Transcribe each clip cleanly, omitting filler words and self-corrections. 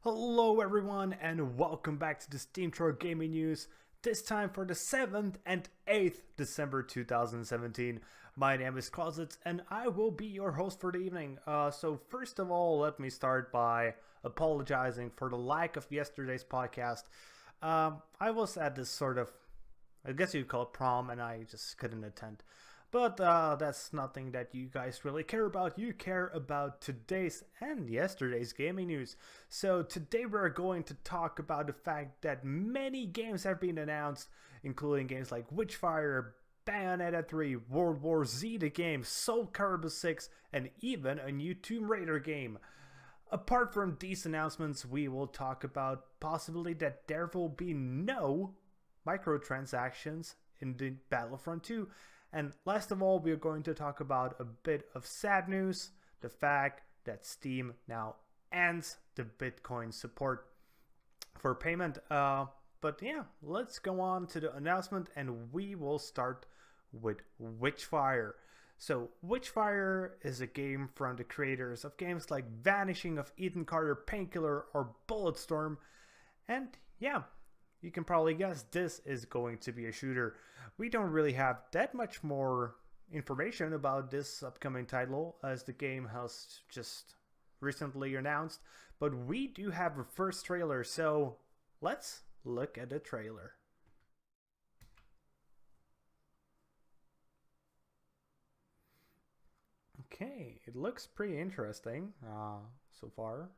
Hello everyone and welcome back to the SteemTrail gaming news, this time for the 7th and 8th December 2017. My name is Kralizec and I will be your host for the evening. So first of all, let me start by apologizing for the lack of yesterday's podcast. I was at this sort of, I guess you'd call it prom, and I just couldn't attend. But that's nothing that you guys really care about. You care about today's and yesterday's gaming news. So today we're going to talk about the fact that many games have been announced, including games like Witchfire, Bayonetta 3, World War Z the game, Soul Calibur 6, and even a new Tomb Raider game. Apart from these announcements, we will talk about possibly that there will be no microtransactions in the Battlefront 2. And last of all, we're going to talk about a bit of sad news, the fact that Steam now ends the Bitcoin support for payment. But yeah, let's go on to the announcement, and we will start with Witchfire. So Witchfire is a game from the creators of games like Vanishing of Ethan Carter, Painkiller, or Bulletstorm. And yeah, you can probably guess this is going to be a shooter. We don't really have that much more information about this upcoming title, as the game has just recently announced, but we do have a first trailer, so let's look at the trailer. Okay, it looks pretty interesting so far.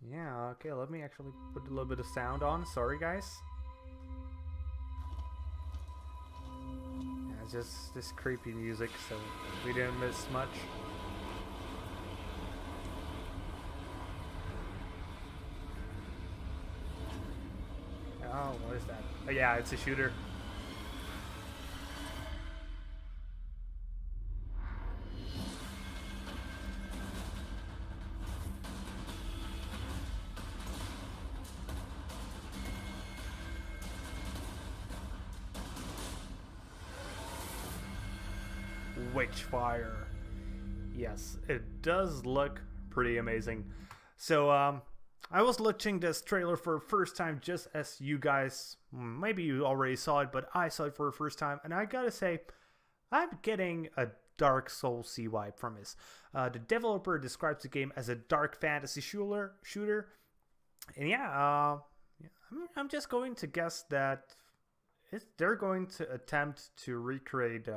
Yeah, okay, let me actually put a little bit of sound on. Sorry, guys. Yeah, just this creepy music, so we didn't miss much. Oh, what is that? Oh, yeah, it's a shooter. Witchfire. Yes, it does look pretty amazing. So I was watching this trailer for the first time, just as you guys, maybe you already saw it, but I saw it for the first time, and I gotta say, I'm getting a Dark Souls-y vibe from this. The developer describes the game as a dark fantasy shooter, and yeah, I'm just going to guess that they're going to attempt to recreate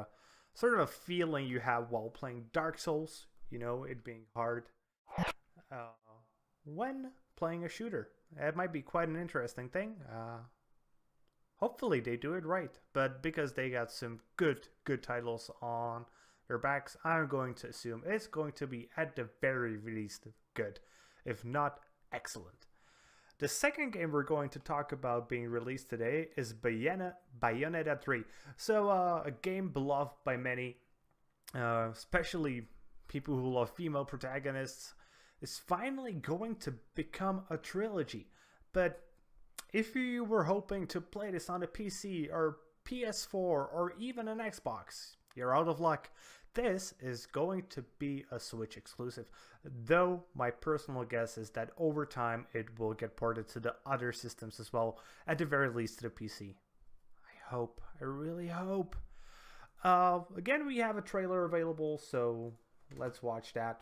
sort of a feeling you have while playing Dark Souls, you know, it being hard, when playing a shooter. It might be quite an interesting thing. Hopefully they do it right, but because they got some good titles on their backs, I'm going to assume it's going to be at the very least good, if not excellent. The second game we're going to talk about being released today is Bayonetta 3. So a game beloved by many, especially people who love female protagonists, is finally going to become a trilogy. But if you were hoping to play this on a PC or PS4 or even an Xbox, you're out of luck. This is going to be a Switch exclusive, though my personal guess is that over time it will get ported to the other systems as well, at the very least to the PC. I really hope. Again, we have a trailer available, so let's watch that.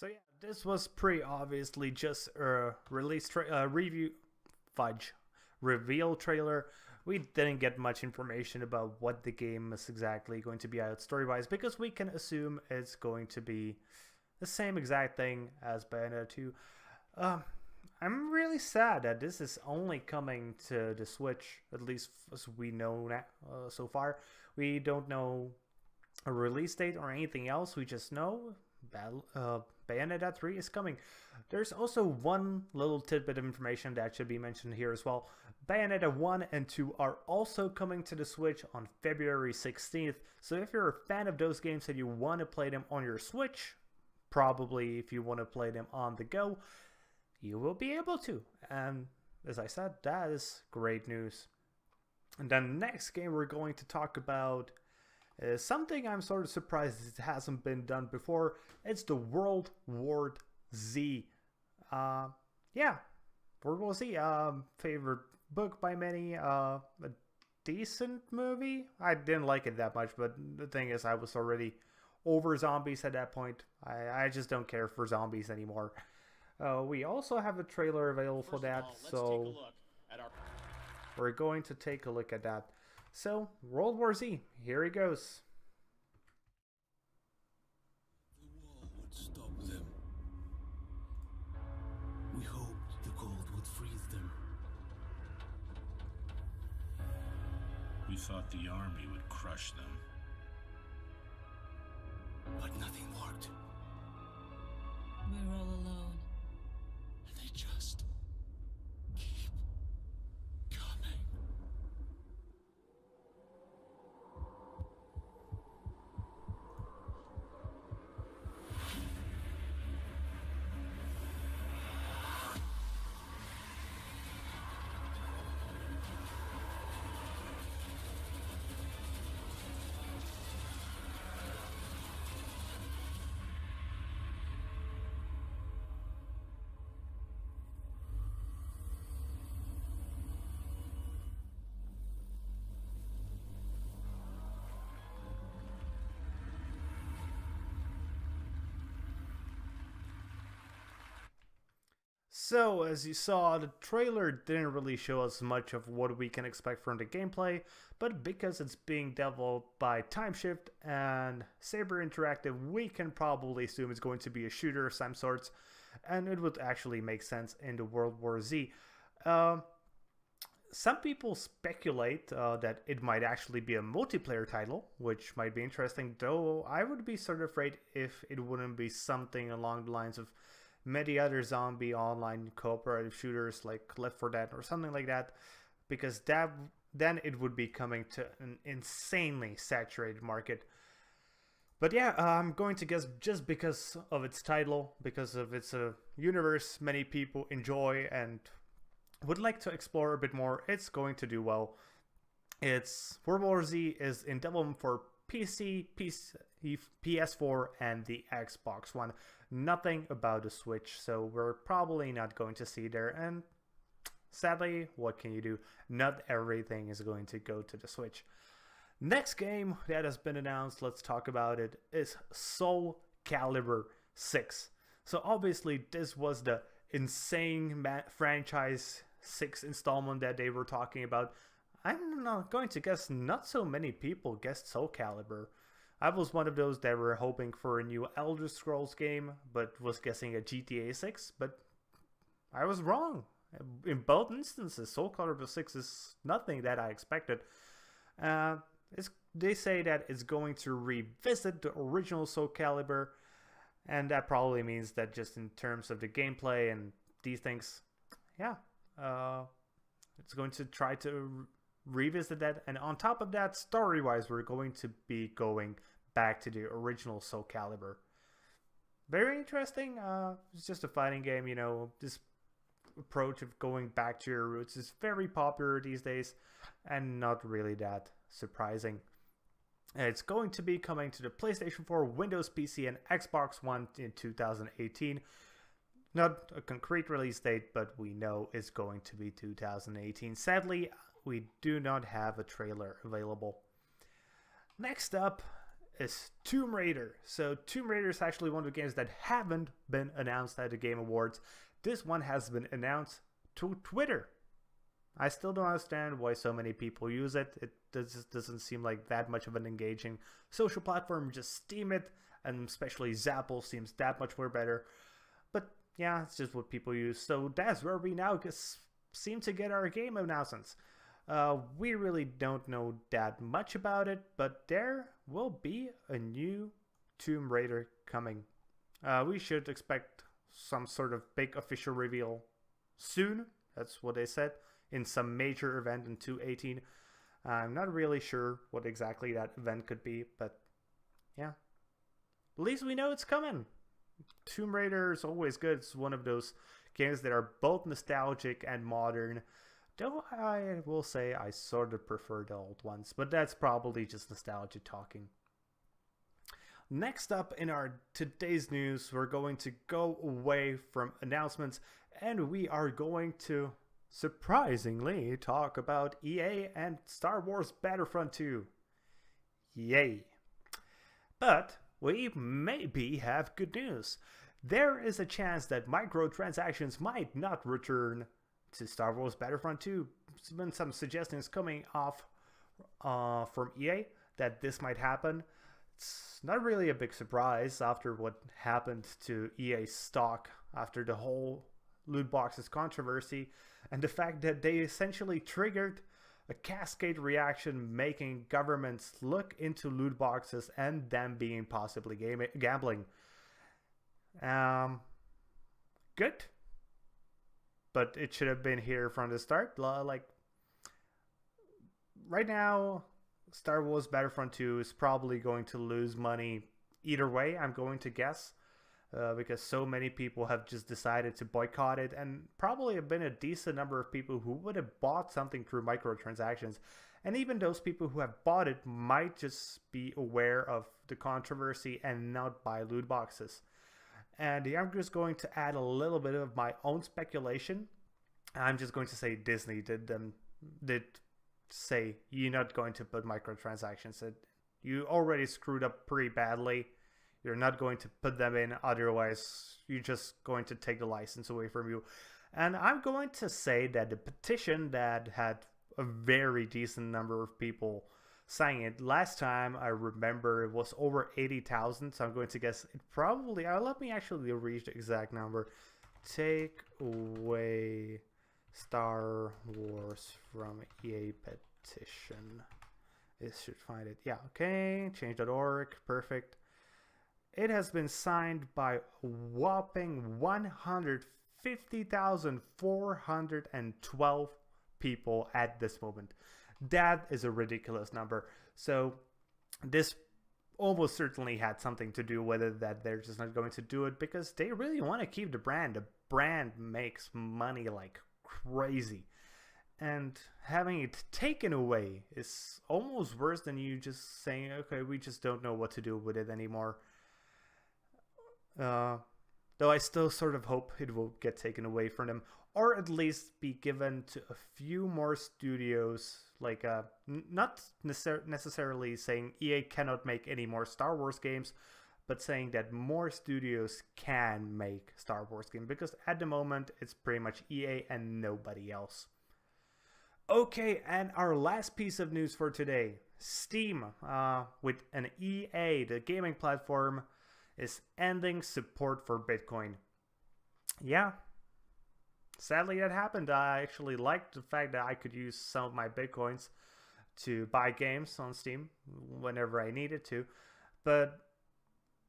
So yeah, this was pretty obviously just a review fudge reveal trailer. We didn't get much information about what the game is exactly going to be out story-wise, because we can assume it's going to be the same exact thing as Bayonetta 2. I'm really sad that this is only coming to the Switch, at least as we know so far. We don't know a release date or anything else. We just know Bayonetta 3 is coming. There's also one little tidbit of information that should be mentioned here as well. Bayonetta 1 and 2 are also coming to the Switch on February 16th. So if you're a fan of those games and you want to play them on your Switch, probably if you want to play them on the go, you will be able to. And as I said, that is great news. And then the next game we're going to talk about is something I'm sort of surprised it hasn't been done before. It's the World War Z. Yeah, World War Z. Favorite book by many. A decent movie. I didn't like it that much, but the thing is, I was already over zombies at that point. I just don't care for zombies anymore. We also have a trailer available for that, so we're going to take a look at that. So, World War Z, here he goes. The war would stop them. We hoped the cold would freeze them. We thought the army would crush them. But nothing worked. We're all alone. And they just keep coming. So, as you saw, the trailer didn't really show us much of what we can expect from the gameplay, but because it's being developed by Timeshift and Saber Interactive, we can probably assume it's going to be a shooter of some sorts, and it would actually make sense in the World War Z. Some people speculate that it might actually be a multiplayer title, which might be interesting, though I would be sort of afraid if it wouldn't be something along the lines of many other zombie online cooperative shooters like Left 4 Dead or something like that, because then it would be coming to an insanely saturated market. But yeah, I'm going to guess just because of its title, because of its universe many people enjoy and would like to explore a bit more, it's going to do well. It's World War Z is in development for PC, PS4, and the Xbox One. Nothing about the Switch, so we're probably not going to see there. And sadly, what can you do? Not everything is going to go to the Switch. Next game that has been announced, let's talk about it, is Soul Calibur 6. So obviously this was the insane franchise 6 installment that they were talking about. I'm not going to guess not so many people guessed Soul Calibur. I was one of those that were hoping for a new Elder Scrolls game, but was guessing a GTA 6, but I was wrong. In both instances, Soul Calibur 6 is nothing that I expected. They say that it's going to revisit the original Soul Calibur, and that probably means that just in terms of the gameplay and these things, yeah, it's going to try to revisit that. And on top of that, story-wise, we're going to be going back to the original Soul Calibur. Very interesting. It's just a fighting game, you know. This approach of going back to your roots is very popular these days and not really that surprising. It's going to be coming to the PlayStation 4, Windows PC, and Xbox One in 2018. Not a concrete release date, but we know it's going to be 2018. Sadly, we do not have a trailer available. Next up is Tomb Raider. So Tomb Raider is actually one of the games that haven't been announced at the Game Awards. This one has been announced to Twitter. I still don't understand why so many people use it. It just doesn't seem like that much of an engaging social platform. Just Steam it, and especially Zapple seems that much more better. But yeah, it's just what people use. So that's where we now seem to get our game announcements. We really don't know that much about it, but there will be a new Tomb Raider coming. We should expect some sort of big official reveal soon. That's what they said, in some major event in 2018. I'm not really sure what exactly that event could be, but yeah. At least we know it's coming. Tomb Raider is always good. It's one of those games that are both nostalgic and modern. Though I will say I sort of prefer the old ones, but that's probably just nostalgia talking. Next up in our today's news, we're going to go away from announcements and we are going to surprisingly talk about EA and Star Wars Battlefront 2. Yay. But we maybe have good news. There is a chance that microtransactions might not return to Star Wars Battlefront 2. There's been some suggestions coming off from EA that this might happen. It's not really a big surprise after what happened to EA stock after the whole loot boxes controversy, and the fact that they essentially triggered a cascade reaction making governments look into loot boxes and them being possibly gambling. Good. But it should have been here from the start. Like, right now, Star Wars Battlefront 2 is probably going to lose money either way, I'm going to guess. Because so many people have just decided to boycott it, and probably have been a decent number of people who would have bought something through microtransactions. And even those people who have bought it might just be aware of the controversy and not buy loot boxes. And I'm just going to add a little bit of my own speculation. I'm just going to say Disney did say you're not going to put microtransactions in. You already screwed up pretty badly. You're not going to put them in, otherwise you're just going to take the license away from you. And I'm going to say that the petition that had a very decent number of people signing it, last time I remember it was over 80,000, so I'm going to guess it probably, let me actually read the exact number. Take away Star Wars from EA petition. It should find it. Yeah, okay, change.org, perfect. It has been signed by a whopping 150,412 people at this moment. That is a ridiculous number. So this almost certainly had something to do with it, that they're just not going to do it because they really want to keep the brand. The brand makes money like crazy. And having it taken away is almost worse than you just saying, okay, we just don't know what to do with it anymore. Though I still sort of hope it will get taken away from them, or at least be given to a few more studios, like not necessarily saying EA cannot make any more Star Wars games, but saying that more studios can make Star Wars games, because at the moment it's pretty much EA and nobody else. Okay, and our last piece of news for today, Steam, with an EA, the gaming platform, is ending support for Bitcoin. Yeah, sadly that happened. I actually liked the fact that I could use some of my Bitcoins to buy games on Steam whenever I needed to. But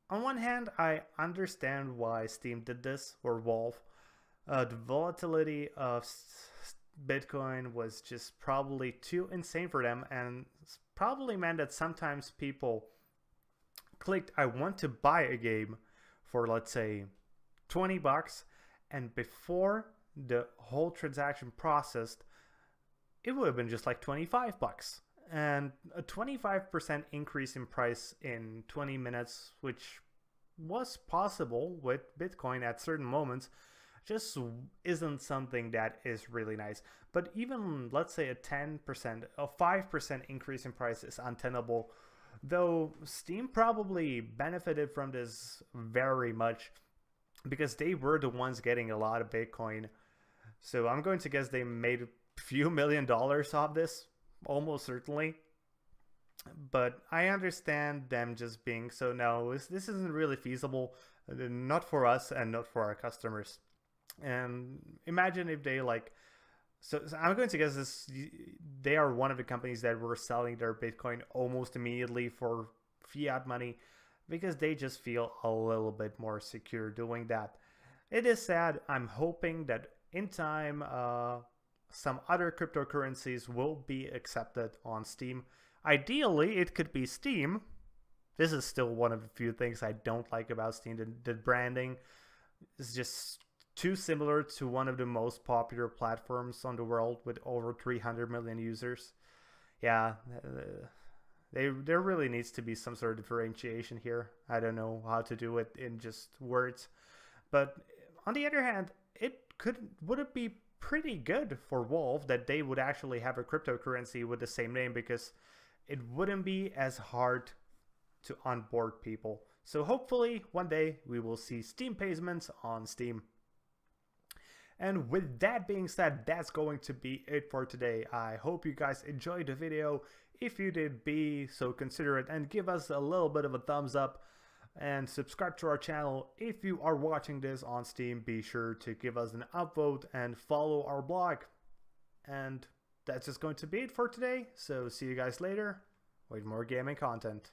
on one hand, I understand why Steam did this, or Valve. The volatility of Bitcoin was just probably too insane for them, and probably meant that sometimes people clicked I want to buy a game for, let's say, $20, and before the whole transaction processed, it would have been just like $25. And a 25% increase in price in 20 minutes, which was possible with Bitcoin at certain moments, just isn't something that is really nice. But even, let's say, a 5% increase in price is untenable, Though Steam probably benefited from this very much because they were the ones getting a lot of Bitcoin. So I'm going to guess they made a few $1,000,000 off this, almost certainly. But I understand them just being so, no, this isn't really feasible, not for us and not for our customers. And imagine if they like, so I'm going to guess they are one of the companies that were selling their Bitcoin almost immediately for fiat money because they just feel a little bit more secure doing that. It is sad. I'm hoping that in time, some other cryptocurrencies will be accepted on Steam. Ideally, it could be Steam. This is still one of the few things I don't like about Steam. The branding is just too similar to one of the most popular platforms on the world with over 300 million users. Yeah, there really needs to be some sort of differentiation here. I don't know how to do it in just words. But on the other hand, would it be pretty good for Valve that they would actually have a cryptocurrency with the same name, because it wouldn't be as hard to onboard people. So hopefully one day we will see Steam payments on Steam. And with that being said, that's going to be it for today. I hope you guys enjoyed the video. If you did, be so considerate and give us a little bit of a thumbs up and subscribe to our channel. If you are watching this on Steam, be sure to give us an upvote and follow our blog. And that's just going to be it for today. So see you guys later with more gaming content.